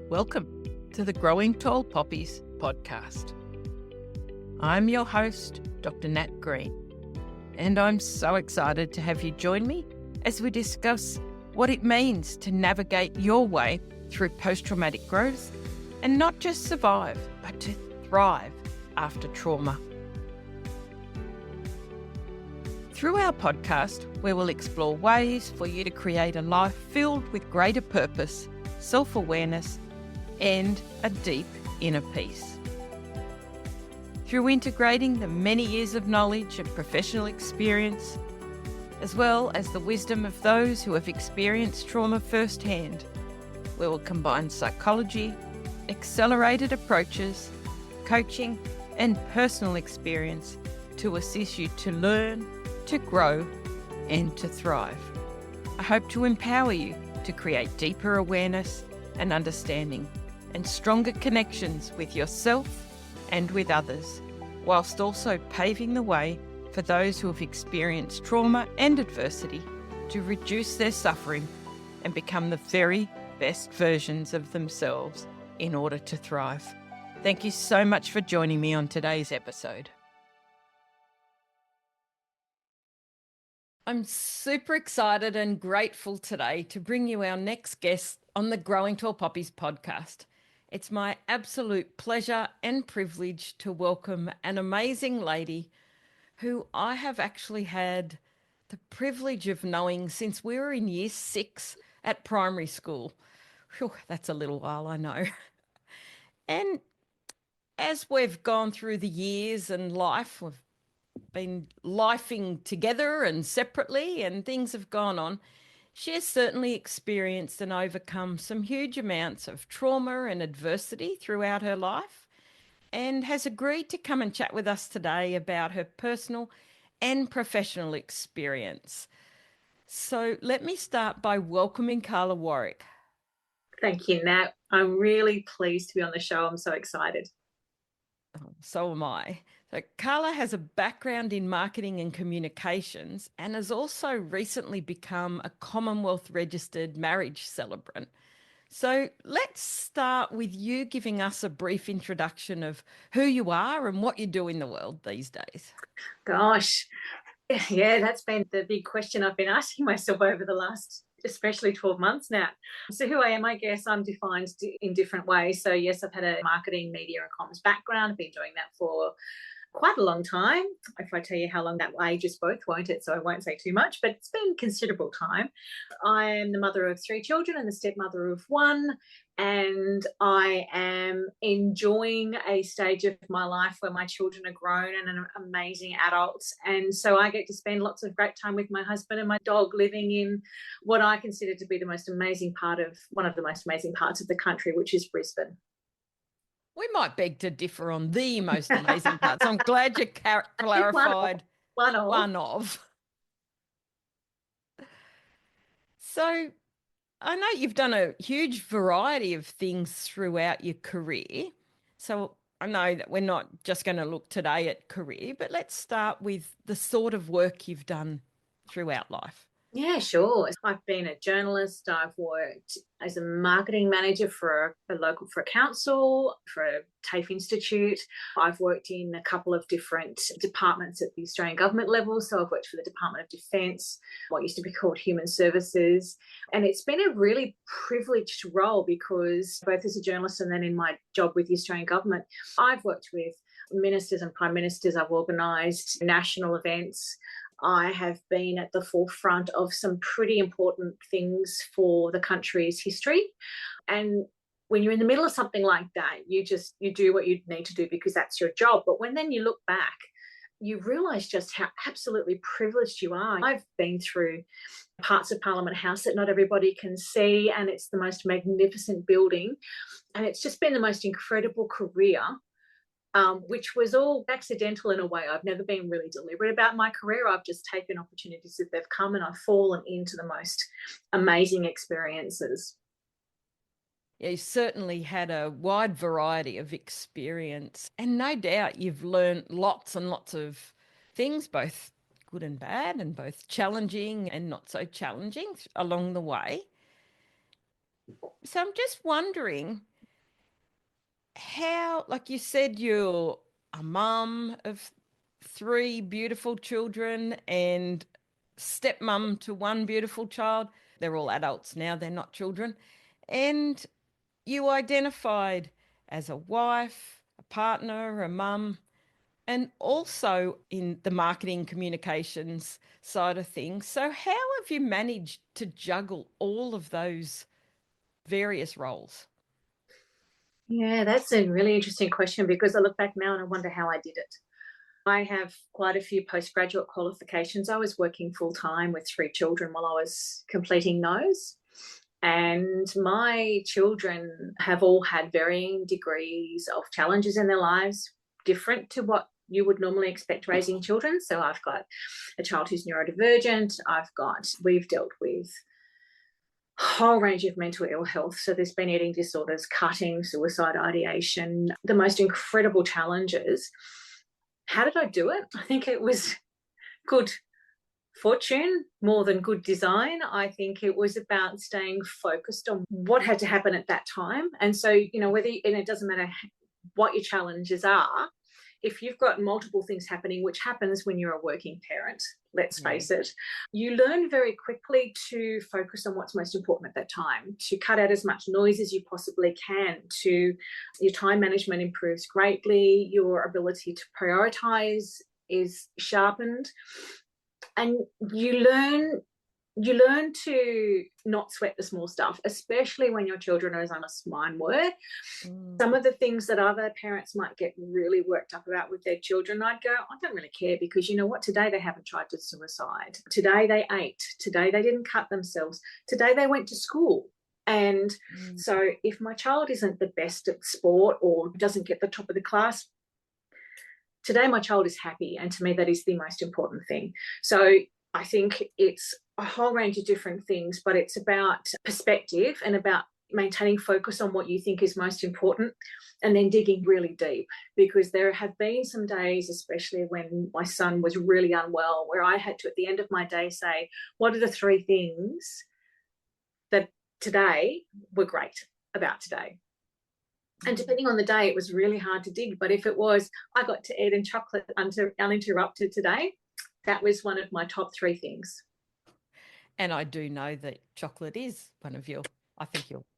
Welcome to the Growing Tall Poppies podcast. I'm your host, Dr. Nat Green, and I'm so excited to have you join me as we discuss what it means to navigate your way through post-traumatic growth and not just survive, but to thrive after trauma. Through our podcast, we will explore ways for you to create a life filled with greater purpose, self-awareness, and a deep inner peace. Through integrating the many years of knowledge and professional experience, as well as the wisdom of those who have experienced trauma firsthand, we will combine psychology, accelerated approaches, coaching, and personal experience to assist you to learn, to grow, and to thrive. I hope to empower you to create deeper awareness and understanding and stronger connections with yourself and with others, whilst also paving the way for those who have experienced trauma and adversity to reduce their suffering and become the very best versions of themselves in order to thrive. Thank you so much for joining me on today's episode. I'm super excited and grateful today to bring you our next guest on the Growing Tall Poppies podcast. It's my absolute pleasure and privilege to welcome an amazing lady who I have actually had the privilege of knowing since we were in year 6 at primary school. Whew, that's a little while, I know. And as we've gone through the years and life, we've been lifing together and separately, and things have gone on. She has certainly experienced and overcome some huge amounts of trauma and adversity throughout her life, and has agreed to come and chat with us today about her personal and professional experience. So let me start by welcoming Karla Warwick. Thank you, Nat. I'm really pleased to be on the show. I'm so excited. Oh, so am I. So Karla has a background in marketing and communications and has also recently become a Commonwealth registered marriage celebrant. So let's start with you giving us a brief introduction of who you are and what you do in the world these days. Gosh, yeah, that's been the big question I've been asking myself over the last, especially 12 months now. So who I am, I guess I'm defined in different ways. So yes, I've had a marketing, media and comms background. I've been doing that for quite a long time. If I tell you how long, that will age us both, won't it? So I won't say too much, but it's been considerable time. I am the mother of 3 children and the stepmother of 1. And I am enjoying a stage of my life where my children are grown and are amazing adults. And so I get to spend lots of great time with my husband and my dog, living in what I consider to be the most amazing part of one of the most amazing parts of the country, which is Brisbane. We might beg to differ on the most amazing parts. I'm glad you clarified one of. So I know you've done a huge variety of things throughout your career. So I know that we're not just going to look today at career, but let's start with the sort of work you've done throughout life. Yeah, sure. I've been a journalist. I've worked as a marketing manager for a council, for a TAFE institute. I've worked in a couple of different departments at the Australian government level. So I've worked for the Department of Defence, what used to be called Human Services. And it's been a really privileged role because both as a journalist and then in my job with the Australian government, I've worked with ministers and prime ministers. I've organised national events. I have been at the forefront of some pretty important things for the country's history. And when you're in the middle of something like that, you do what you need to do because that's your job. But when then you look back, you realise just how absolutely privileged you are. I've been through parts of Parliament House that not everybody can see, and it's the most magnificent building. And it's just been the most incredible career. Which was all accidental in a way. I've never been really deliberate about my career. I've just taken opportunities that they've come and I've fallen into the most amazing experiences. Yeah, you certainly had a wide variety of experience, and no doubt you've learned lots and lots of things, both good and bad, and both challenging and not so challenging along the way. So I'm just wondering, how, like you said, you're a mum of 3 beautiful children and stepmom to 1 beautiful child. They're all adults now, they're not children. And you identified as a wife, a partner, a mum, and also in the marketing communications side of things. So, how have you managed to juggle all of those various roles? Yeah, that's a really interesting question because I look back now and I wonder how I did it. I have quite a few postgraduate qualifications. I was working full time with 3 children while I was completing those. And my children have all had varying degrees of challenges in their lives, different to what you would normally expect raising children. So I've got a child who's neurodivergent. We've dealt with a whole range of mental ill health. So there's been eating disorders, cutting, suicide ideation, the most incredible challenges. How did I do it? I think it was good fortune more than good design. I think it was about staying focused on what had to happen at that time. And so, and it doesn't matter what your challenges are, if you've got multiple things happening, which happens when you're a working parent, let's face it, you learn very quickly to focus on what's most important at that time, to cut out as much noise as you possibly can, your time management improves greatly, your ability to prioritize is sharpened, and you learn to not sweat the small stuff, especially when your children are as honest as mine were. Some of the things that other parents might get really worked up about with their children, I'd go, I don't really care, because you know what? Today they haven't tried to suicide. Today they ate. Today they didn't cut themselves. Today they went to school. And so if my child isn't the best at sport or doesn't get the top of the class, today my child is happy. And to me, that is the most important thing. So I think it's a whole range of different things, but it's about perspective and about maintaining focus on what you think is most important, and then digging really deep, because there have been some days, especially when my son was really unwell, where I had to, at the end of my day, say, what are the 3 things that today were great about today? And depending on the day, it was really hard to dig. But if it was, I got to eat chocolate uninterrupted today, that was one of my top 3 things. And I do know that chocolate is one of your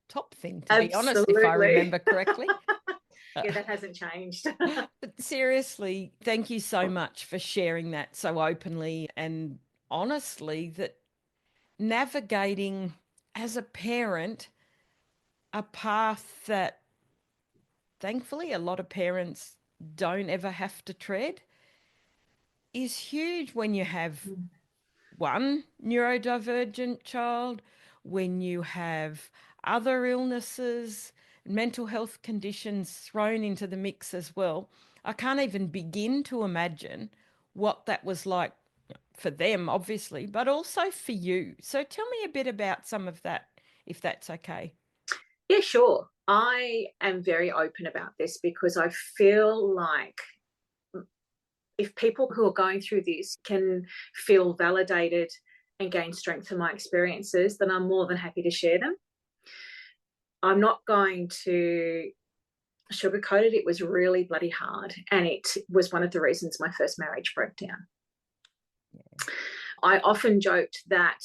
top thing, to Absolutely. be honest, if I remember correctly. Yeah, that hasn't changed. But seriously, thank you so much for sharing that so openly and honestly, that navigating as a parent a path that thankfully a lot of parents don't ever have to tread is huge when you have one neurodivergent child, when you have other illnesses, mental health conditions thrown into the mix as well. I can't even begin to imagine what that was like for them, obviously, but also for you. So tell me a bit about some of that, if that's okay. Yeah, sure. I am very open about this because I feel like if people who are going through this can feel validated and gain strength from my experiences, then I'm more than happy to share them. I'm not going to sugarcoat it. It was really bloody hard, and it was one of the reasons my first marriage broke down. Yeah. I often joked that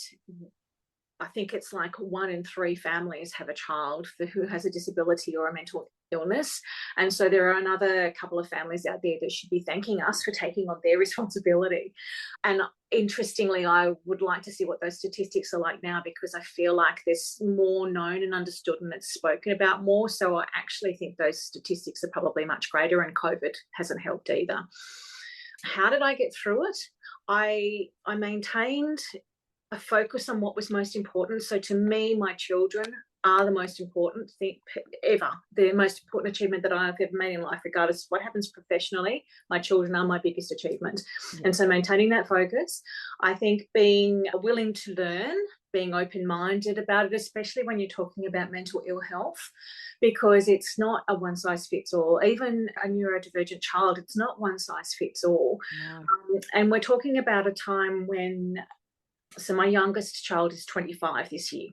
I think it's like 1 in 3 families have a child who has a disability or a mental illness. And so there are another couple of families out there that should be thanking us for taking on their responsibility. And interestingly, I would like to see what those statistics are like now, because I feel like there's more known and understood and it's spoken about more. So I actually think those statistics are probably much greater, and COVID hasn't helped either. How did I get through it? I maintained a focus on what was most important. So to me, my children are the most important thing ever, the most important achievement that I've ever made in life, regardless of what happens professionally. My children are my biggest achievement. Yeah. And so maintaining that focus, I think being willing to learn, being open-minded about it, especially when you're talking about mental ill health, because it's not a one-size-fits-all. Even a neurodivergent child, it's not one-size-fits-all. No. And we're talking about a time when, so my youngest child is 25 this year,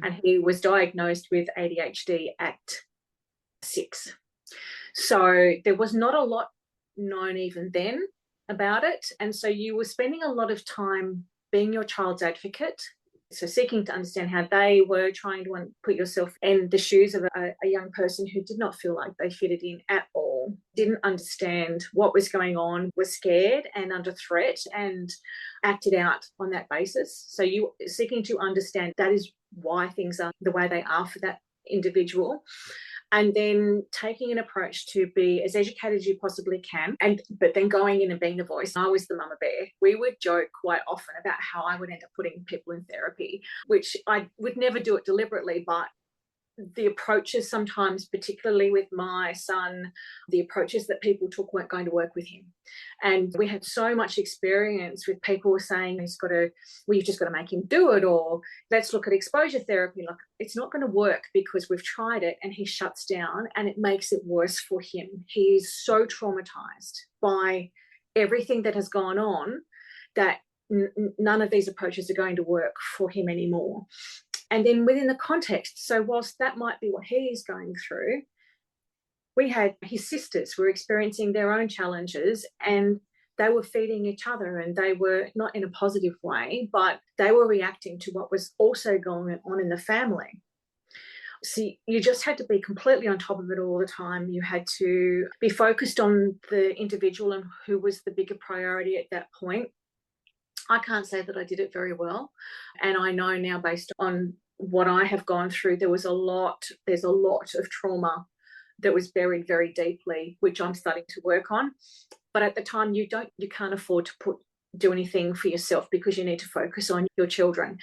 and he was diagnosed with ADHD at 6. So there was not a lot known even then about it. And so you were spending a lot of time being your child's advocate. So seeking to understand how they were, trying to put yourself in the shoes of a young person who did not feel like they fitted in at all, didn't understand what was going on, was scared and under threat, and acted out on that basis. So you seeking to understand that is why things are the way they are for that individual. And then taking an approach to be as educated as you possibly can, but then going in and being the voice. I was the mama bear. We would joke quite often about how I would end up putting people in therapy, which I would never do it deliberately, but the approaches sometimes, particularly with my son, the approaches that people took weren't going to work with him. And we had so much experience with people saying, you've just got to make him do it, or let's look at exposure therapy. Like, it's not going to work because we've tried it and he shuts down and it makes it worse for him. He is so traumatized by everything that has gone on that none of these approaches are going to work for him anymore. And then within the context, so whilst that might be what he's going through, we had his sisters were experiencing their own challenges, and they were feeding each other, and they were not in a positive way, but they were reacting to what was also going on in the family. So you just had to be completely on top of it all the time. You had to be focused on the individual and who was the bigger priority at that point. I can't say that I did it very well. And I know now, based on what I have gone through, there's a lot of trauma that was buried very deeply, which I'm starting to work on. But at the time, you can't afford to do anything for yourself because you need to focus on your children.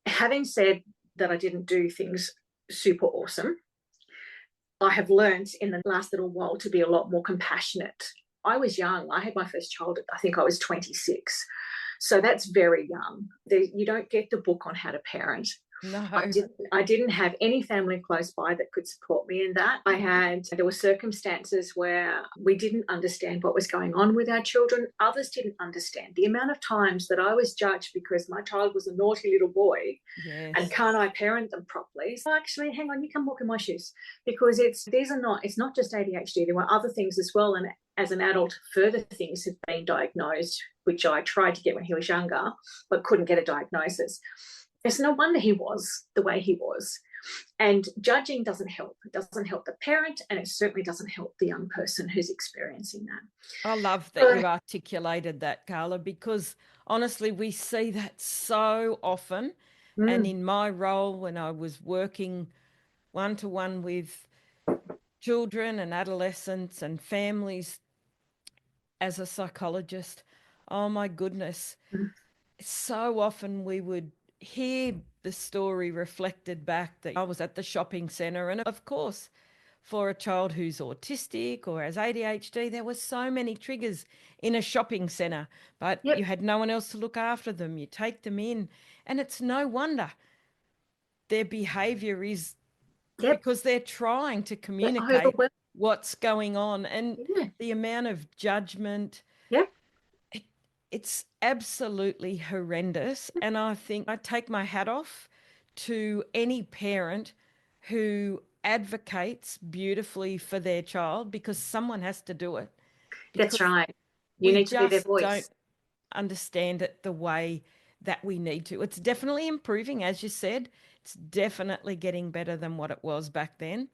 Having said that, I didn't do things super awesome. I have learned in the last little while to be a lot more compassionate. I was young. I had my first child, I think I was 26. So that's very young. You don't get the book on how to parent. No. I didn't have any family close by that could support me in that. There were circumstances where we didn't understand what was going on with our children. Others didn't understand. The amount of times that I was judged because my child was a naughty little boy, yes, and can't I parent them properly? So actually, hang on, you come walk in my shoes, because it's not just ADHD. There were other things as well. And as an adult, further things have been diagnosed, which I tried to get when he was younger, but couldn't get a diagnosis. It's no wonder he was the way he was. And judging doesn't help. It doesn't help the parent, and it certainly doesn't help the young person who's experiencing that. I love that you articulated that, Karla, because honestly, we see that so often. And in my role, when I was working one-to-one with children and adolescents and families as a psychologist, oh my goodness, so often we would hear the story reflected back that I was at the shopping centre, and of course for a child who's autistic or has ADHD, there were so many triggers in a shopping centre, but you had no one else to look after them. You take them in, and it's no wonder their behaviour is because they're trying to communicate what's going on, and the amount of judgment. It's absolutely horrendous. And I think I take my hat off to any parent who advocates beautifully for their child, because someone has to do it. That's right. You need to be their voice. We just don't understand it the way that we need to. It's definitely improving, as you said. It's definitely getting better than what it was back then,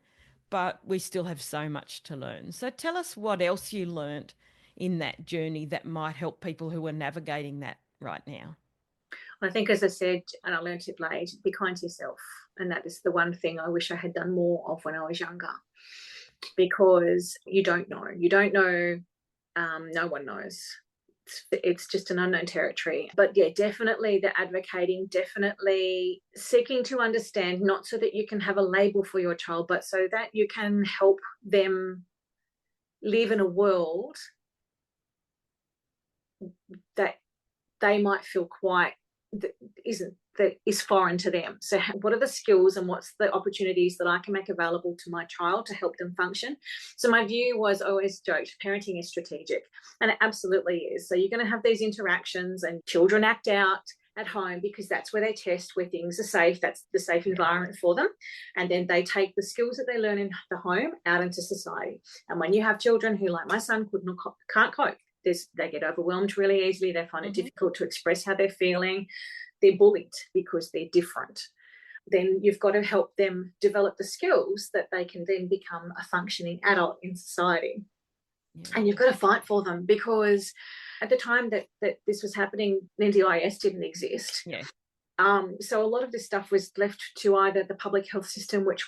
but we still have so much to learn. So tell us what else you learned in that journey that might help people who are navigating that right now. I think, as I said, and I learned it late, be kind to yourself. And that is the one thing I wish I had done more of when I was younger, because you don't know. You don't know. No one knows. It's just an unknown territory. But yeah, definitely the advocating, definitely seeking to understand, not so that you can have a label for your child, but so that you can help them live in a world that they might feel that is foreign to them. So what are the skills and what's the opportunities that I can make available to my child to help them function? So my view was, always joked, parenting is strategic, and it absolutely is. So you're going to have these interactions and children act out, at home because that's where they test where things are safe. That's the safe environment for them. And then they take the skills that they learn in the home out into society. And when you have children who, like my son, can't cope, they get overwhelmed really easily. They find it difficult to express how they're feeling. They're bullied because they're different. Then you've got to help them develop the skills that they can then become a functioning adult in society. Yeah. And you've got to fight for them, because at the time that this was happening, NDIS didn't exist. Yeah. So a lot of this stuff was left to either the public health system, which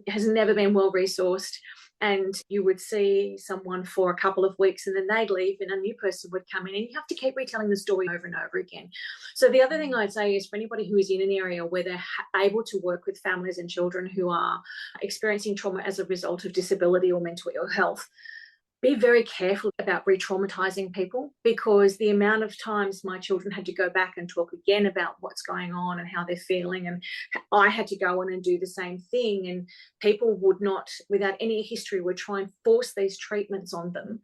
has never been well resourced, and you would see someone for a couple of weeks and then they'd leave and a new person would come in, and you have to keep retelling the story over and over again. So the other thing I'd say is, for anybody who is in an area where they're able to work with families and children who are experiencing trauma as a result of disability or mental ill health, be very careful about re-traumatizing people, because the amount of times my children had to go back and talk again about what's going on and how they're feeling, and I had to go in and do the same thing, and people would not, without any history, would try and force these treatments on them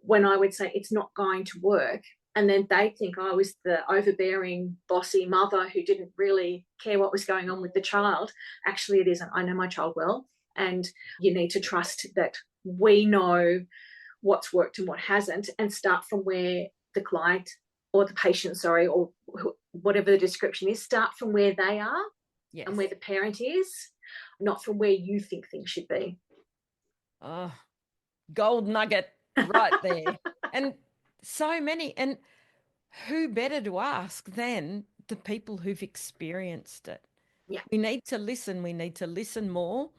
when I would say it's not going to work. And then they think I was the overbearing, bossy mother who didn't really care what was going on with the child. Actually, it isn't. I know my child well, and you need to trust that we know what's worked and what hasn't, and start from where the client or the patient, or whatever the description is, start from where they are. Yes. And where the parent is, not from where you think things should be. Oh, gold nugget right there. And so many, and who better to ask than the people who've experienced it? Yeah. We need to listen more.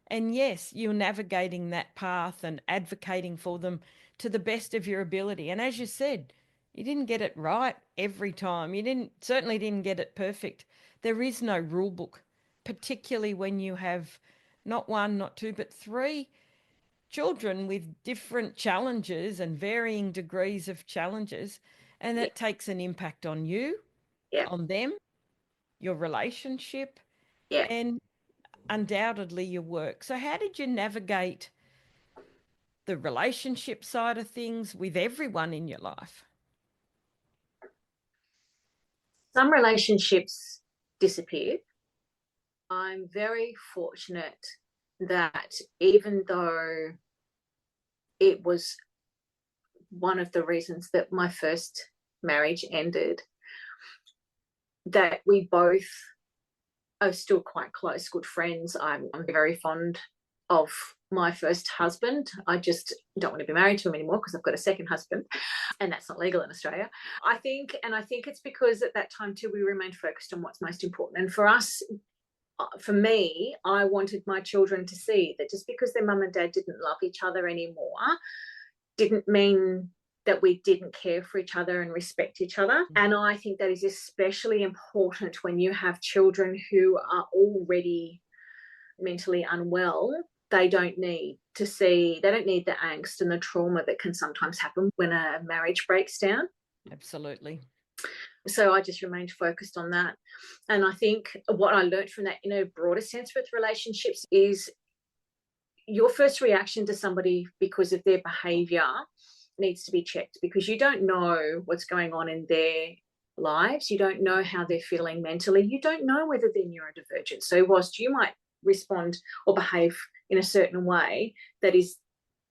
And yes, you're navigating that path and advocating for them to the best of your ability. And as you said, you didn't get it right every time. You certainly didn't get it perfect. There is no rule book, particularly when you have not one, not two, but three children with different challenges and varying degrees of challenges. And that takes an impact on you, on them, your relationship, and undoubtedly your work. So how did you navigate the relationship side of things with everyone in your life? Some relationships disappeared. I'm very fortunate that even though it was one of the reasons that my first marriage ended, that we both are still quite close, good friends. I'm very fond of my first husband. I just don't want to be married to him anymore because I've got a second husband, and that's not legal in Australia. I think it's because at that time too, we remained focused on what's most important. And for us, for me, I wanted my children to see that just because their mum and dad didn't love each other anymore didn't mean that we didn't care for each other and respect each other. And I think that is especially important when you have children who are already mentally unwell. They don't need the angst and the trauma that can sometimes happen when a marriage breaks down. Absolutely. So I just remained focused on that. And I think what I learned from that in a broader sense with relationships is your first reaction to somebody because of their behaviour needs to be checked, because you don't know what's going on in their lives. You don't know how they're feeling mentally. You don't know whether they're neurodivergent. So whilst you might respond or behave in a certain way that is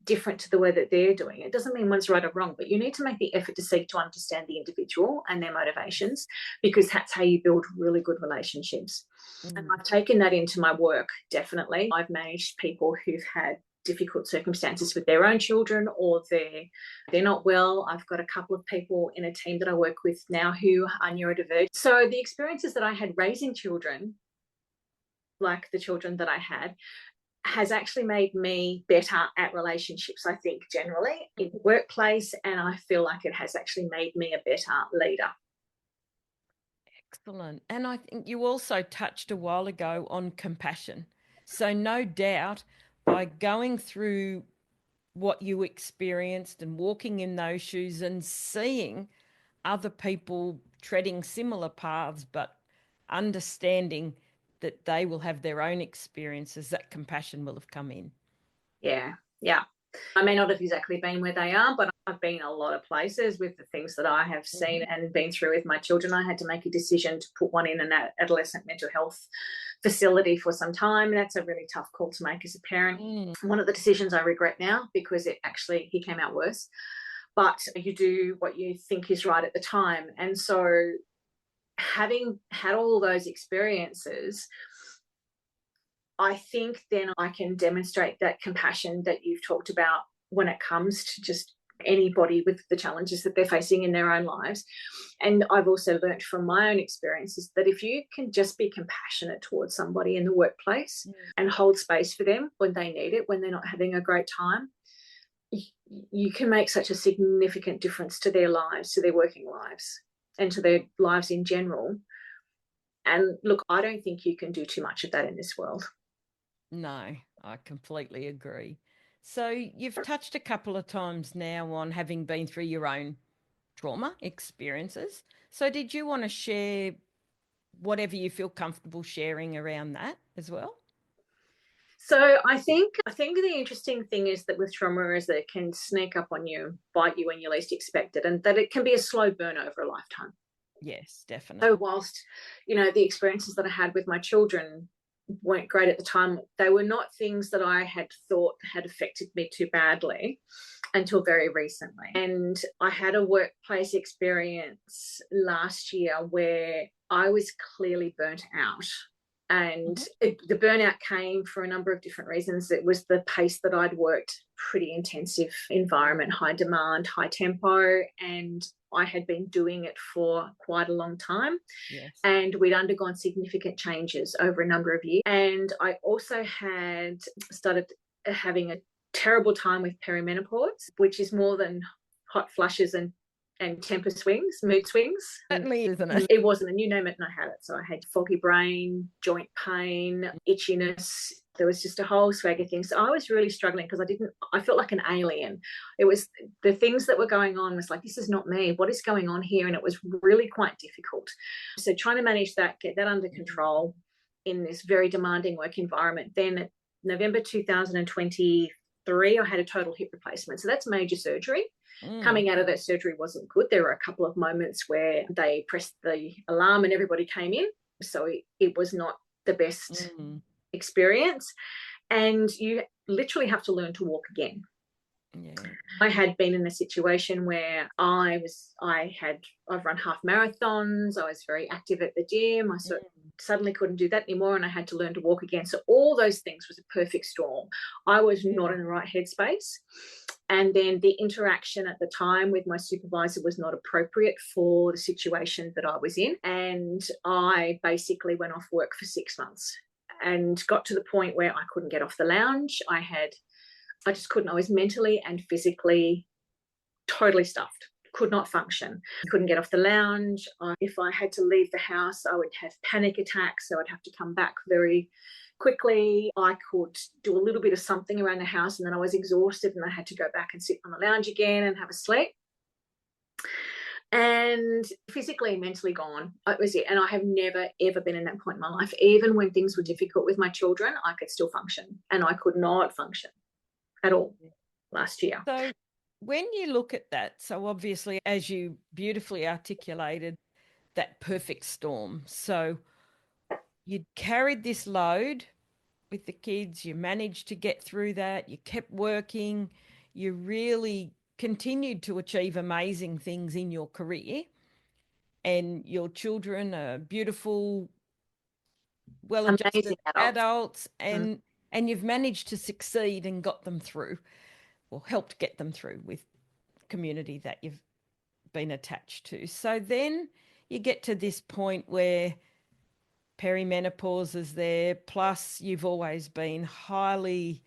different to the way that they're doing it, doesn't mean one's right or wrong, but you need to make the effort to seek to understand the individual and their motivations, because that's how you build really good relationships. And I've taken that into my work, definitely. I've managed people who've had difficult circumstances with their own children, or they're not well. I've got a couple of people in a team that I work with now who are neurodivergent. So the experiences that I had raising children, like the children that I had, has actually made me better at relationships, I think, generally in the workplace, and I feel like it has actually made me a better leader. Excellent. And I think you also touched a while ago on compassion. So no doubt by going through what you experienced and walking in those shoes and seeing other people treading similar paths, but understanding that they will have their own experiences, that compassion will have come in. Yeah. I may not have exactly been where they are, but I've been a lot of places with the things that I have seen and been through with my children. I had to make a decision to put one in an adolescent mental health facility for some time. That's a really tough call to make as a parent. One of the decisions I regret now, because he came out worse. But you do what you think is right at the time. And so having had all those experiences, I think then I can demonstrate that compassion that you've talked about when it comes to just anybody with the challenges that they're facing in their own lives. And I've also learned from my own experiences that if you can just be compassionate towards somebody in the workplace and hold space for them when they need it, when they're not having a great time, you can make such a significant difference to their lives, to their working lives, and to their lives in general. And look, I don't think you can do too much of that in this world. No, I completely agree. So you've touched a couple of times now on having been through your own trauma experiences. So did you want to share whatever you feel comfortable sharing around that as well? So I think the interesting thing is that with trauma is that it can sneak up on you, bite you when you least expect it, and that it can be a slow burn over a lifetime. Yes, definitely. So whilst, the experiences that I had with my children weren't great at the time, they were not things that I had thought had affected me too badly until very recently. And I had a workplace experience last year where I was clearly burnt out. And the burnout came for a number of different reasons. It was the pace that I'd worked, pretty intensive environment, high demand, high tempo, and I had been doing it for quite a long time. Yes. And we'd undergone significant changes over a number of years. And I also had started having a terrible time with perimenopause, which is more than hot flushes and temper swings, mood swings. Certainly, isn't it? It wasn't, and you name it, and I had it. So I had foggy brain, joint pain, itchiness. There was just a whole swag of things. So I was really struggling because I felt like an alien. It was the things that were going on was like, this is not me. What is going on here? And it was really quite difficult. So trying to manage that, get that under control in this very demanding work environment. Then November 2023, I had a total hip replacement. So that's major surgery. Coming out of that surgery wasn't good. There were a couple of moments where they pressed the alarm and everybody came in. So it was not the best experience. And you literally have to learn to walk again. Yeah. I had been in a situation where I've run half marathons. I was very active at the gym. I suddenly couldn't do that anymore, and I had to learn to walk again. So all those things was a perfect storm. I was not in the right headspace. And then the interaction at the time with my supervisor was not appropriate for the situation that I was in. And I basically went off work for 6 months and got to the point where I couldn't get off the lounge. I just couldn't. I was mentally and physically totally stuffed, could not function, couldn't get off the lounge. If I had to leave the house, I would have panic attacks, so I'd have to come back very quickly. I could do a little bit of something around the house and then I was exhausted and I had to go back and sit on the lounge again and have a sleep. And physically and mentally gone. It was it. And I have never, ever been in that point in my life. Even when things were difficult with my children, I could still function, and I could not function at all last year. So when you look at that, so obviously, as you beautifully articulated, that perfect storm. So you carried this load with the kids, you managed to get through that, you kept working, you really continued to achieve amazing things in your career, and your children are beautiful, well-adjusted adults, and you've managed to succeed and got them through, or helped get them through with community that you've been attached to. So then you get to this point where perimenopause is there, plus you've always been highly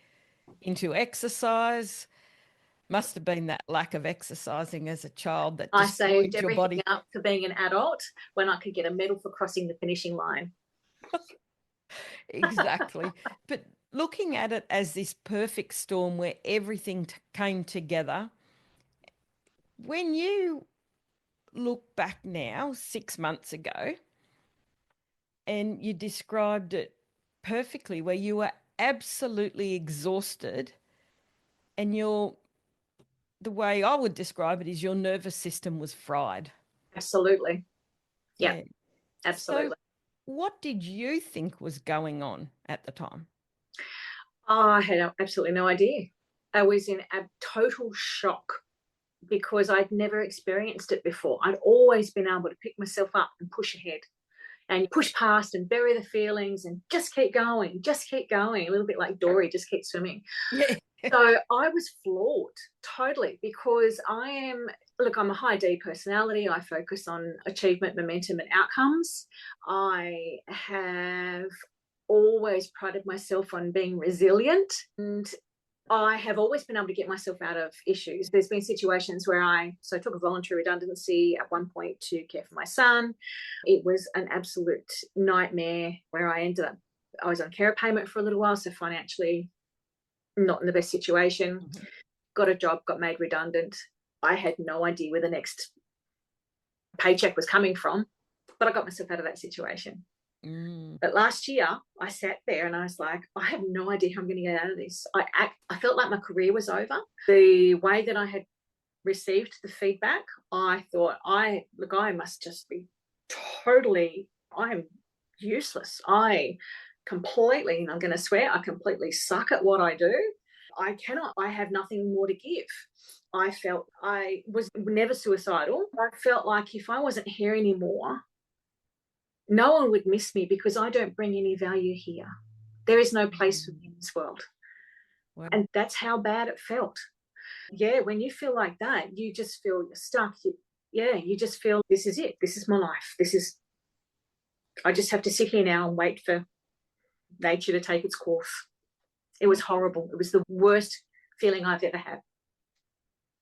into exercise. Must have been that lack of exercising as a child that I saved your body up for being an adult when I could get a medal for crossing the finishing line. Exactly. But looking at it as this perfect storm where everything came together, when you look back now, 6 months ago, and you described it perfectly, where you were absolutely exhausted And the way I would describe it is your nervous system was fried. Absolutely. Yeah, Yeah. So absolutely. what did you think was going on at the time? I had absolutely no idea. I was in a total shock because I'd never experienced it before. I'd always been able to pick myself up and push ahead and push past and bury the feelings and just keep going, a little bit like Dory, just keep swimming. Yeah. So I was floored totally because I'm a high D personality. I focus on achievement, momentum, and outcomes. I have always prided myself on being resilient, and I have always been able to get myself out of issues. There's been situations where I took a voluntary redundancy at one point to care for my son. It was an absolute nightmare where I was on care payment for a little while, so financially not in the best situation. Mm-hmm. Got a job, got made redundant. I had no idea where the next paycheck was coming from, but I got myself out of that situation. But last year, I sat there and I was like, I have no idea how I'm going to get out of this. I felt like my career was over. The way that I had received the feedback, I thought, I must just be I'm useless. I'm going to swear, I completely suck at what I do. I have nothing more to give. I felt I was never suicidal. I felt like if I wasn't here anymore, no one would miss me because I don't bring any value here. There is no place for me in this world. Wow. And that's how bad it felt. Yeah, when you feel like that, you just feel you're stuck. You just feel this is it. This is my life. I just have to sit here now and wait for nature to take its course. It was horrible. It was the worst feeling I've ever had.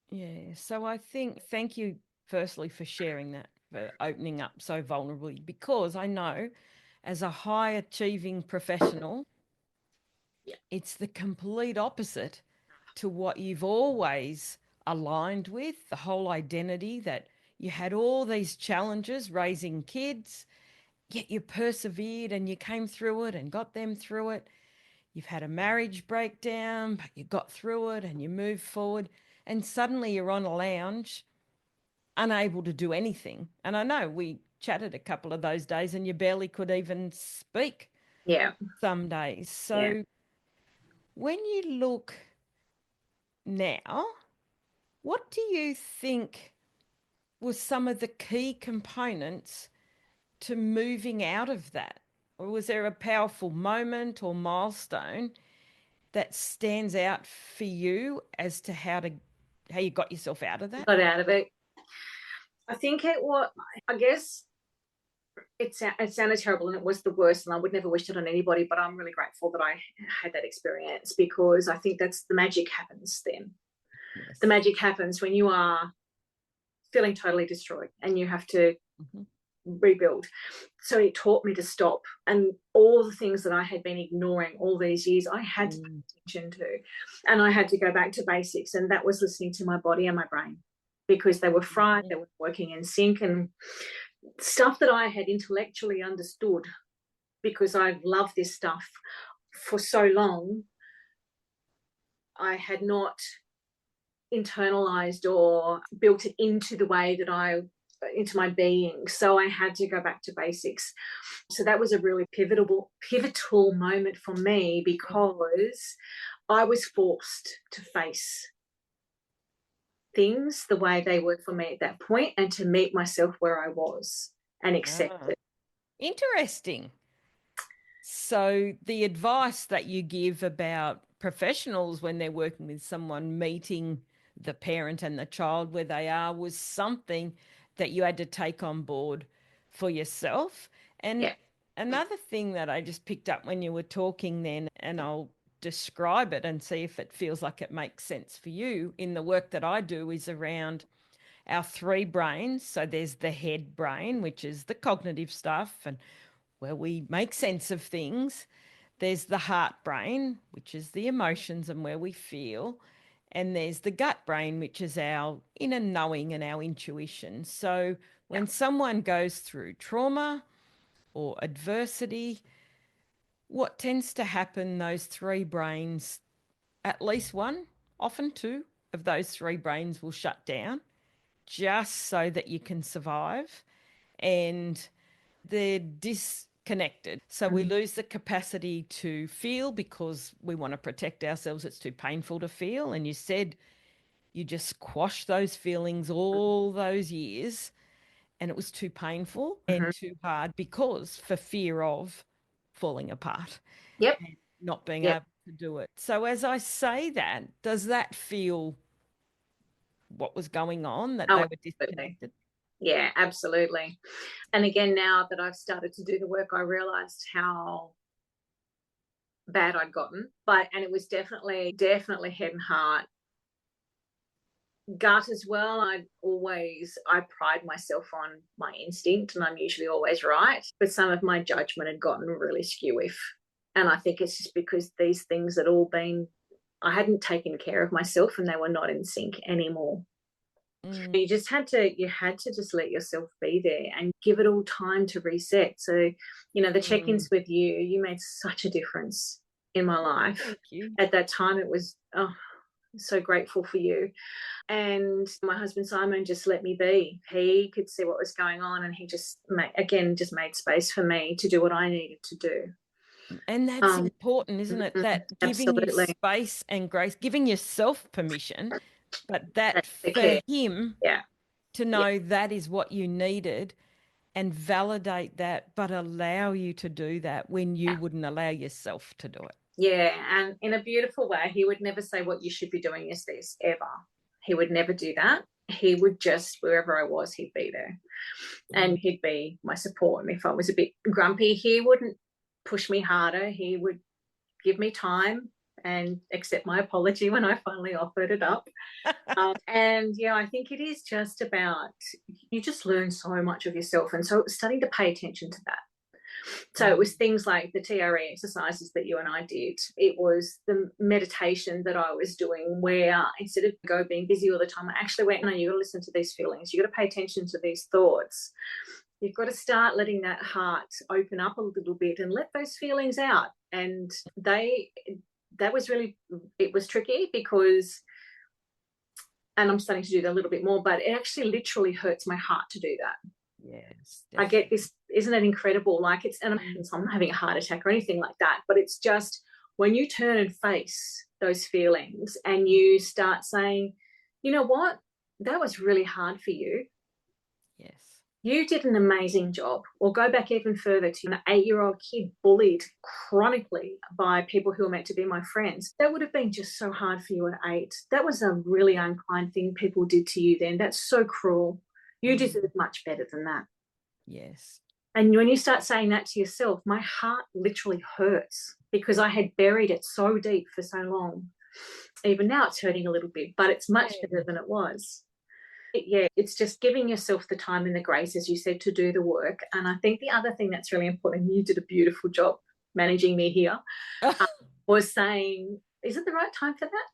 Yeah. So I think, thank you firstly for sharing that, for opening up so vulnerably, because I know as a high achieving professional, Yeah. it's the complete opposite to what you've always aligned with, the whole identity that you had all these challenges raising kids, yet you persevered and you came through it and got them through it. You've had a marriage breakdown, but you got through it and you moved forward. And suddenly you're on a lounge, unable to do anything. And I know we chatted a couple of those days and you barely could even speak Yeah. some days. Yeah. So when you look now, what do you think was some of the key components to moving out of that? Or was there a powerful moment or milestone that stands out for you as to how you got yourself out of that? Got out of it. I think I guess it sounded terrible and it was the worst and I would never wish it on anybody, but I'm really grateful that I had that experience because I think that's the magic happens then. Yes. The magic happens when you are feeling totally destroyed and you have to rebuild. So it taught me to stop, and all the things that I had been ignoring all these years, I had to pay attention to, and I had to go back to basics, and that was listening to my body and my brain because they were fried, they were working in sync, and stuff that I had intellectually understood because I've loved this stuff for so long, I had not internalized or built it into into my being. So I had to go back to basics. So that was a really pivotal moment for me because I was forced to face things the way they were for me at that point and to meet myself where I was and accept it. Interesting. So the advice that you give about professionals when they're working with someone meeting the parent and the child where they are was something that you had to take on board for yourself. And another thing that I just picked up when you were talking then, and I'll describe it and see if it feels like it makes sense for you in the work that I do, is around our three brains. So there's the head brain, which is the cognitive stuff and where we make sense of things. There's the heart brain, which is the emotions and where we feel. And there's the gut brain, which is our inner knowing and our intuition. So when someone goes through trauma or adversity, what tends to happen, those three brains, at least one, often two of those three brains will shut down just so that you can survive. And they're disconnected. So we lose the capacity to feel because we want to protect ourselves. It's too painful to feel. And you said you just quashed those feelings all those years, and it was too painful and too hard because for fear of falling apart Yep. and not being Yep. able to do it. So as I say that, does that feel what was going on, that Oh, they were absolutely. disconnected? Yeah, absolutely. And again, now that I've started to do the work, I realized how bad I'd gotten. And it was definitely head and heart. Gut as well. I pride myself on my instinct, and I'm usually always right. But some of my judgment had gotten really skewy. And I think it's just because these things had all been, I hadn't taken care of myself and they were not in sync anymore. You had to just let yourself be there and give it all time to reset. So, the check-ins with you made such a difference in my life. Thank you. At that time, it was, so grateful for you. And my husband Simon just let me be. He could see what was going on, and he just made space for me to do what I needed to do. And that's important, isn't it? That giving you absolutely. space and grace, giving yourself permission, but that That's the for key. him Yeah. to know that is what you needed and validate that, but allow you to do that when you wouldn't allow yourself to do it. Yeah, and in a beautiful way. He would never say what you should be doing is this, ever. He would never do that. He would just, wherever I was, he'd be there. And he'd be my support. And if I was a bit grumpy, he wouldn't push me harder. He would give me time and accept my apology when I finally offered it up. And yeah, I think it is just about, you just learn so much of yourself. And so starting to pay attention to that. So it was things like the TRE exercises that you and I did. It was the meditation that I was doing, where instead of being busy all the time, I actually went, no, you've got to listen to these feelings. You've got to pay attention to these thoughts. You've got to start letting that heart open up a little bit and let those feelings out. And it was tricky because, and I'm starting to do that a little bit more, but it actually literally hurts my heart to do that. Yes. Definitely. I get this, isn't it incredible? Like I'm not having a heart attack or anything like that, but it's just when you turn and face those feelings and you start saying, you know what, that was really hard for you. Yes. You did an amazing job. Or go back even further to an 8-year-old kid bullied chronically by people who were meant to be my friends. That would have been just so hard for you at 8. That was a really unkind thing people did to you then. That's so cruel. You deserve much better than that. Yes. And when you start saying that to yourself, my heart literally hurts because I had buried it so deep for so long. Even now it's hurting a little bit, but it's much better than it was. Yeah, it's just giving yourself the time and the grace, as you said, to do the work. And I think the other thing that's really important, you did a beautiful job managing me here, was saying, is it the right time for that?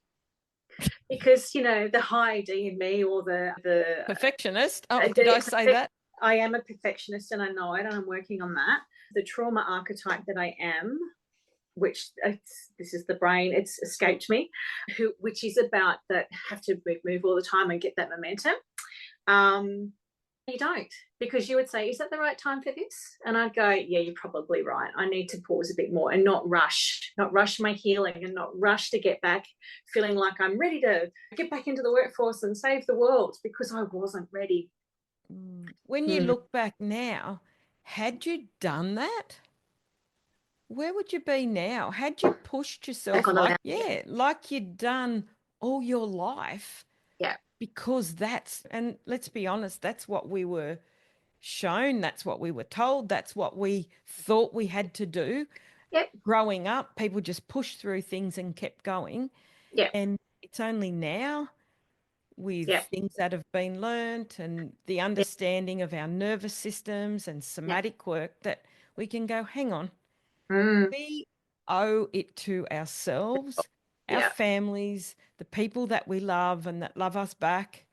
Because, the high D in me, or the perfectionist. Did I say that? I am a perfectionist and I know it, and I'm working on that. The trauma archetype that I am, which this is the brain, it's escaped me, which is about that have to move all the time and get that momentum. You don't, because you would say, is that the right time for this? And I'd go, yeah, you're probably right. I need to pause a bit more and not rush my healing, and not rush to get back feeling like I'm ready to get back into the workforce and save the world, because I wasn't ready. When you look back now, had you done that, where would you be now? Had you pushed yourself like you'd done all your life? Yeah. Because and let's be honest, that's what we were shown, that's what we were told, that's what we thought we had to do. Yep. Growing up, people just pushed through things and kept going. Yeah. And it's only now, with things that have been learnt and the understanding of our nervous systems and somatic work, that we can go, hang on, we owe it to ourselves, our families, the people that we love and that love us back,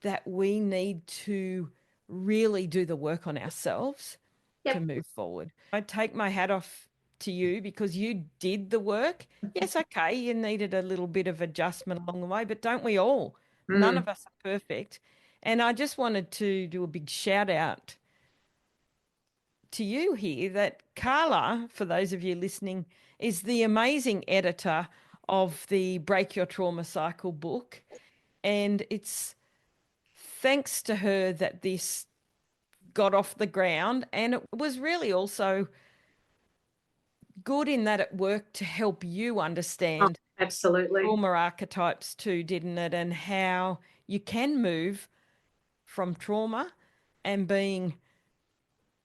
that we need to really do the work on ourselves to move forward. I take my hat off to you because you did the work. Yes, okay, you needed a little bit of adjustment along the way, but don't we all? None of us are perfect. And I just wanted to do a big shout out to you here that Karla, for those of you listening, is the amazing editor of the Break Your Trauma Cycle book. And it's thanks to her that this got off the ground. And it was really also good in that it worked to help you Oh, understand absolutely. trauma archetypes too, didn't it? And how you can move from trauma and being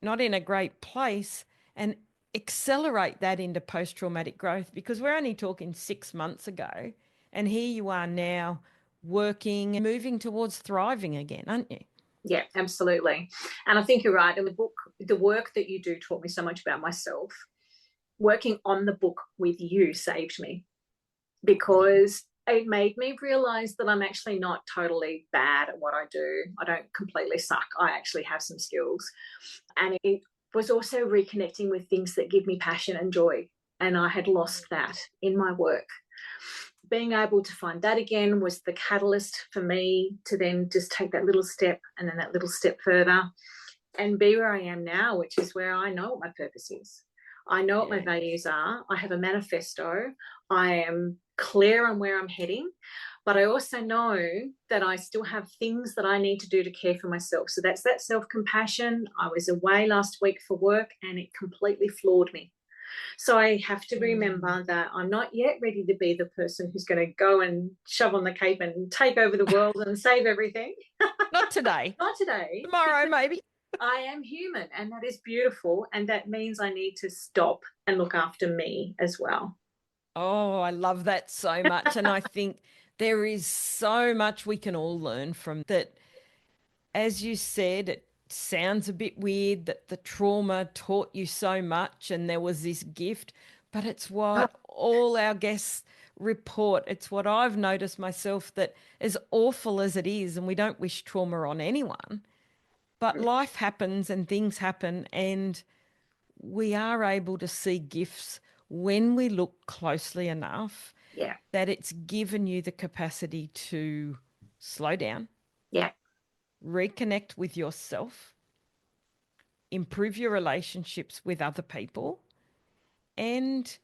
not in a great place and accelerate that into post-traumatic growth, because we're only talking 6 months ago and here you are now working and moving towards thriving again, aren't you? Yeah, absolutely. And I think you're right. In the book, the work that you do taught me so much about myself. Working on the book with you saved me, because it made me realize that I'm actually not totally bad at what I do. I don't completely suck. I actually have some skills. And it was also reconnecting with things that give me passion and joy. And I had lost that in my work. Being able to find that again was the catalyst for me to then just take that little step and then that little step further and be where I am now, which is where I know what my purpose is. I know what my values are. I have a manifesto. I am clear on where I'm heading, but I also know that I still have things that I need to do to care for myself. So that's that self-compassion. I was away last week for work and it completely floored me. So I have to remember that I'm not yet ready to be the person who's going to go and shove on the cape and take over the world and save everything. Not today. Not today. Tomorrow, maybe. I am human, and that is beautiful. And that means I need to stop and look after me as well. Oh, I love that so much. And I think there is so much we can all learn from that. As you said, it sounds a bit weird that the trauma taught you so much and there was this gift, but it's what all our guests report. It's what I've noticed myself, that as awful as it is, and we don't wish trauma on anyone, but life happens and things happen, and we are able to see gifts when we look closely enough Yeah. that it's given you the capacity to slow down, Yeah. reconnect with yourself, improve your relationships with other people, and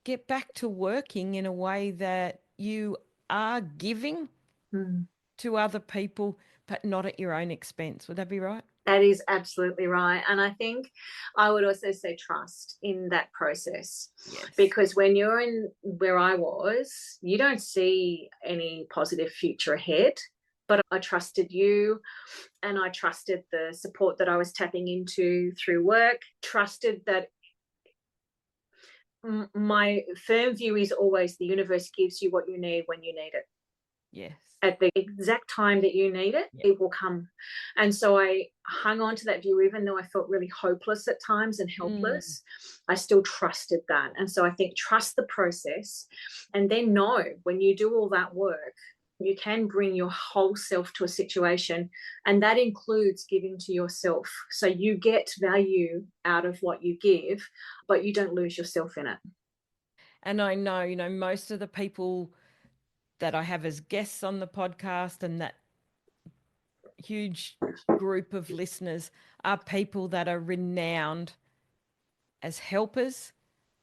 get back to working in a way that you are giving Mm. to other people, but not at your own expense. Would that be right? That is absolutely right. And I think I would also say trust in that process. Yes. Because when you're in where I was, you don't see any positive future ahead. But I trusted you and I trusted the support that I was tapping into through work, trusted that my firm view is always the universe gives you what you need when you need it. Yes. At the exact time that you need it, it will come. And so I hung on to that view, even though I felt really hopeless at times and helpless. I still trusted that. And so I think trust the process, and then know when you do all that work, you can bring your whole self to a situation, and that includes giving to yourself. So you get value out of what you give, but you don't lose yourself in it. And I know, most of the people that I have as guests on the podcast and that huge group of listeners are people that are renowned as helpers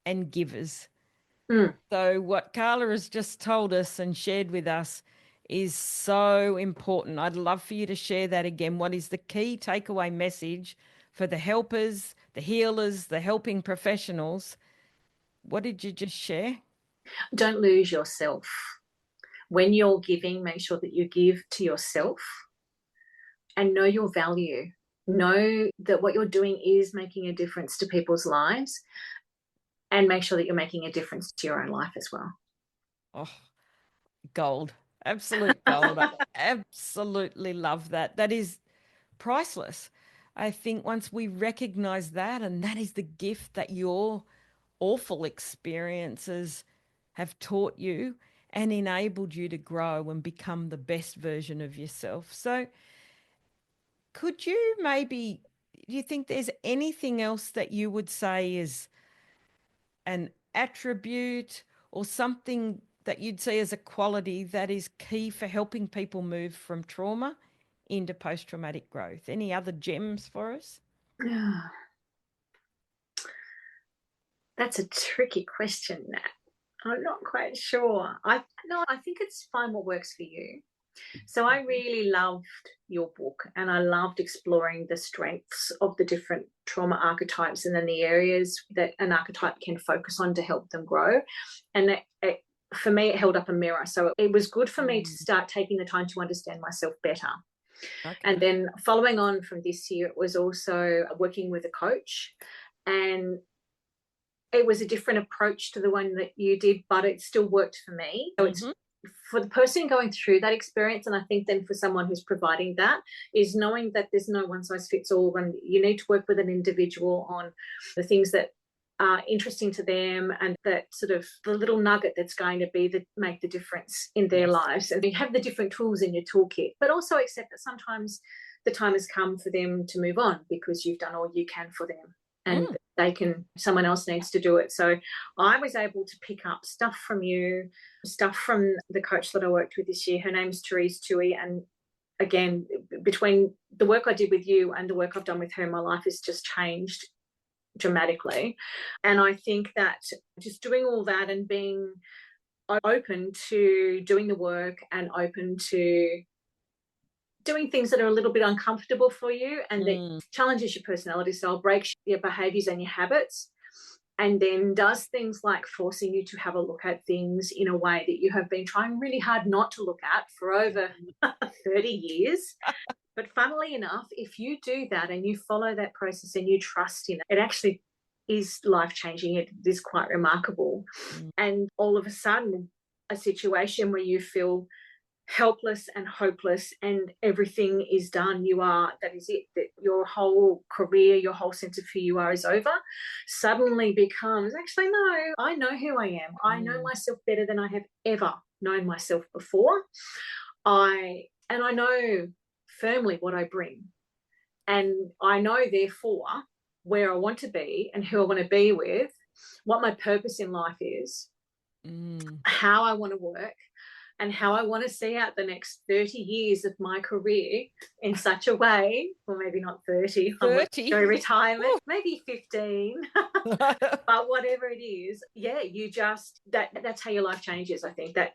and givers. So what Karla has just told us and shared with us is so important. I'd love for you to share that again. What is the key takeaway message for the helpers, the healers, the helping professionals? What did you just share? Don't lose yourself. When you're giving, make sure that you give to yourself and know your value. Know that what you're doing is making a difference to people's lives, and make sure that you're making a difference to your own life as well. Oh, gold. Absolute gold. I absolutely love that. That is priceless. I think once we recognize that, and that is the gift that your awful experiences have taught you and enabled you to grow and become the best version of yourself. So, could you maybe, do you think there's anything else that you would say is an attribute or something that you'd see as a quality that is key for helping people move from trauma into post-traumatic growth? Any other gems for us? That's a tricky question, Nat. I'm not quite sure. I think it's find what works for you. So I really loved your book, and I loved exploring the strengths of the different trauma archetypes and then the areas that an archetype can focus on to help them grow. And for me, it held up a mirror. So it was good for me to start taking the time to understand myself better. Okay. And then following on from this year, it was also working with a coach, and it was a different approach to the one that you did, but it still worked for me. So it's for the person going through that experience, and I think then for someone who's providing that, is knowing that there's no one size fits all, and you need to work with an individual on the things that are interesting to them, and that sort of the little nugget that's going to be that make the difference in their lives. And you have the different tools in your toolkit, but also accept that sometimes the time has come for them to move on because you've done all you can for them, and someone else needs to do it. So I was able to pick up stuff from you, stuff from the coach that I worked with this year. Her name's Therese Tui. And again, between the work I did with you and the work I've done with her, my life has just changed dramatically. And I think that just doing all that and being open to doing the work and open to doing things that are a little bit uncomfortable for you and that challenges your personality style, breaks your behaviours and your habits, and then does things like forcing you to have a look at things in a way that you have been trying really hard not to look at for over 30 years. But funnily enough, if you do that and you follow that process and you trust in it, it actually is life-changing. It is quite remarkable. And all of a sudden, a situation where you feel helpless and hopeless and everything is done, that is it, that your whole career, your whole sense of who you are is over, suddenly becomes, actually, no, I know who I am. I know myself better than I have ever known myself before. I know firmly what I bring. And I know, therefore, where I want to be and who I want to be with, what my purpose in life is, how I want to work, and how I want to see out the next 30 years of my career in such a way, or maybe not 30, 30. I'm retirement, maybe 15, but whatever it is, you just, that's how your life changes, I think. That,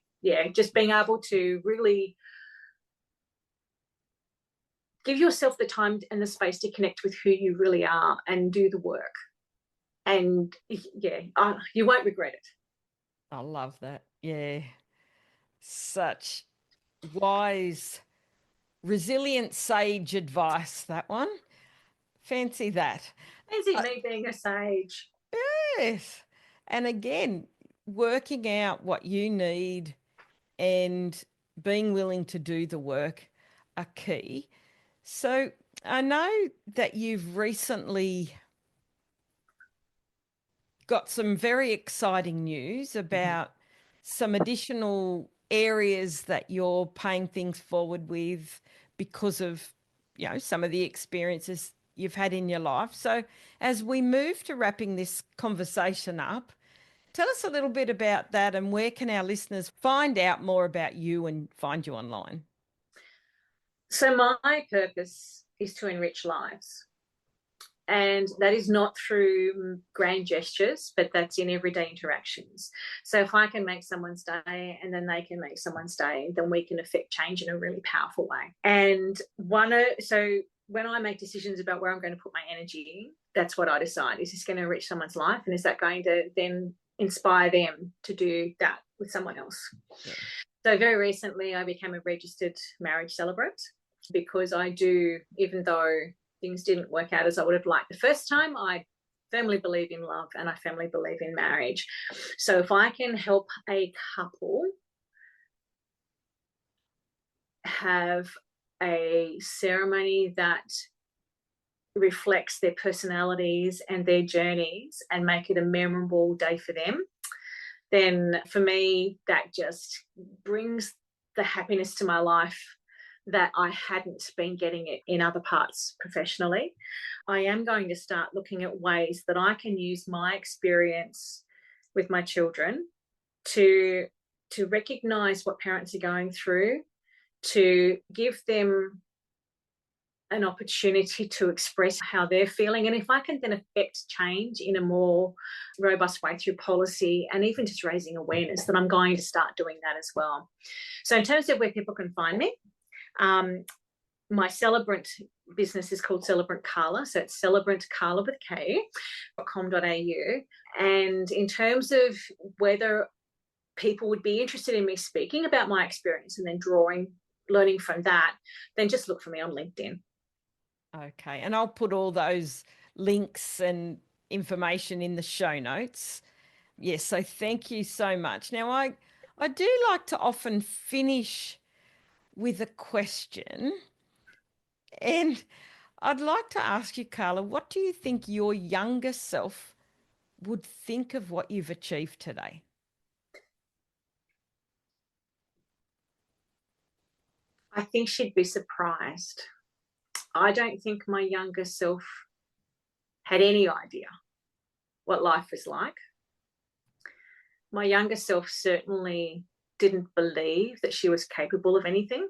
just being able to really give yourself the time and the space to connect with who you really are and do the work. And, you won't regret it. I love that. Yeah. Such wise, resilient, sage advice, that one. Fancy that. Fancy me being a sage. Yes. And again, working out what you need and being willing to do the work are key. So I know that you've recently got some very exciting news about some additional areas that you're paying things forward with because of, some of the experiences you've had in your life. So as we move to wrapping this conversation up, tell us a little bit about that, and where can our listeners find out more about you and find you online? So my purpose is to enrich lives. And that is not through grand gestures, but that's in everyday interactions. So if I can make someone stay and then they can make someone stay, then we can affect change in a really powerful way. And so when I make decisions about where I'm going to put my energy, that's what I decide. Is this going to enrich someone's life? And is that going to then inspire them to do that with someone else? Yeah. So very recently I became a registered marriage celebrant, because I do, even though things didn't work out as I would have liked the first time, I firmly believe in love and I firmly believe in marriage. So if I can help a couple have a ceremony that reflects their personalities and their journeys and make it a memorable day for them, then for me, that just brings the happiness to my life that I hadn't been getting it in other parts professionally. I am going to start looking at ways that I can use my experience with my children to recognize what parents are going through, to give them an opportunity to express how they're feeling. And if I can then affect change in a more robust way through policy and even just raising awareness, then I'm going to start doing that as well. So in terms of where people can find me, my celebrant business is called Celebrant Karla. So it's celebrant Karla with K.com.au. And in terms of whether people would be interested in me speaking about my experience and then learning from that, then just look for me on LinkedIn. Okay. And I'll put all those links and information in the show notes. Yes. So thank you so much. Now, I do like to often finish with a question. And I'd like to ask you, Karla, what do you think your younger self would think of what you've achieved today? I think she'd be surprised. I don't think my younger self had any idea what life was like. My younger self certainly didn't believe that she was capable of anything.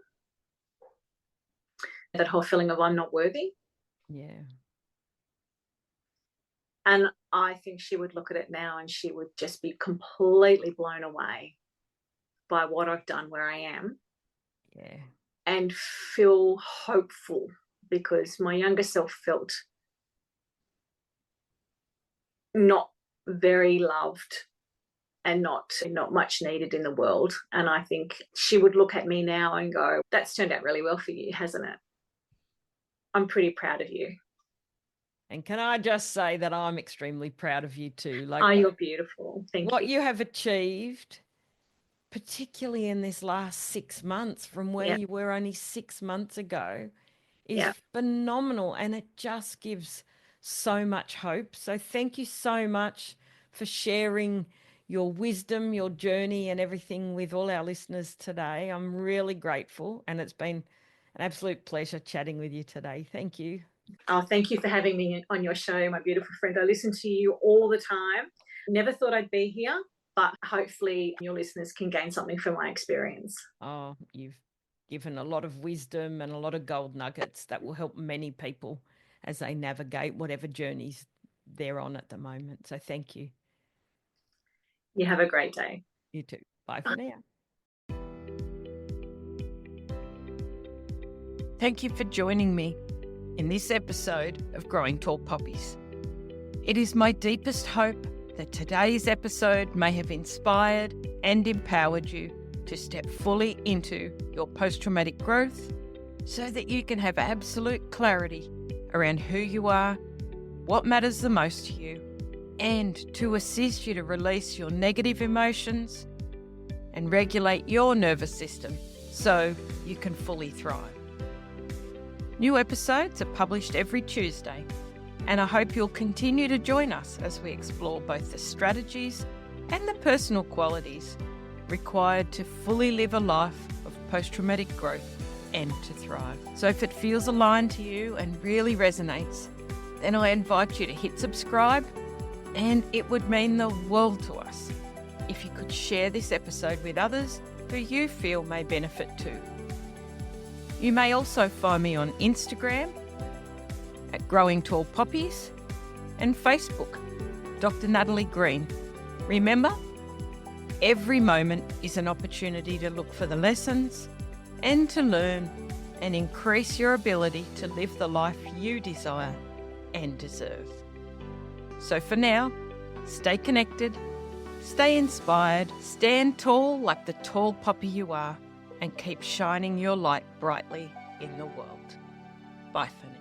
That whole feeling of I'm not worthy. Yeah. And I think she would look at it now and she would just be completely blown away by what I've done where I am. Yeah. And feel hopeful, because my younger self felt not very loved and not much needed in the world. And I think she would look at me now and go, that's turned out really well for you, hasn't it? I'm pretty proud of you. And can I just say that I'm extremely proud of you too. You're beautiful. Thank you. What you have achieved, particularly in this last 6 months from where you were only 6 months ago, is phenomenal. And it just gives so much hope. So thank you so much for sharing your wisdom, your journey and everything with all our listeners today. I'm really grateful, and it's been an absolute pleasure chatting with you today. Thank you. Oh, thank you for having me on your show, my beautiful friend. I listen to you all the time. Never thought I'd be here, but hopefully your listeners can gain something from my experience. Oh, you've given a lot of wisdom and a lot of gold nuggets that will help many people as they navigate whatever journeys they're on at the moment. So thank you. You have a great day. You too. Bye for now. Thank you for joining me in this episode of Growing Tall Poppies. It is my deepest hope that today's episode may have inspired and empowered you to step fully into your post-traumatic growth so that you can have absolute clarity around who you are, what matters the most to you, and to assist you to release your negative emotions and regulate your nervous system so you can fully thrive. New episodes are published every Tuesday, and I hope you'll continue to join us as we explore both the strategies and the personal qualities required to fully live a life of post-traumatic growth and to thrive. So if it feels aligned to you and really resonates, then I invite you to hit subscribe, and it would mean the world to us if you could share this episode with others who you feel may benefit too. You may also find me on Instagram at Growing Tall Poppies and Facebook, Dr. Natalie Green. Remember, every moment is an opportunity to look for the lessons and to learn and increase your ability to live the life you desire and deserve. So for now, stay connected, stay inspired, stand tall like the tall poppy you are, and keep shining your light brightly in the world. Bye for now.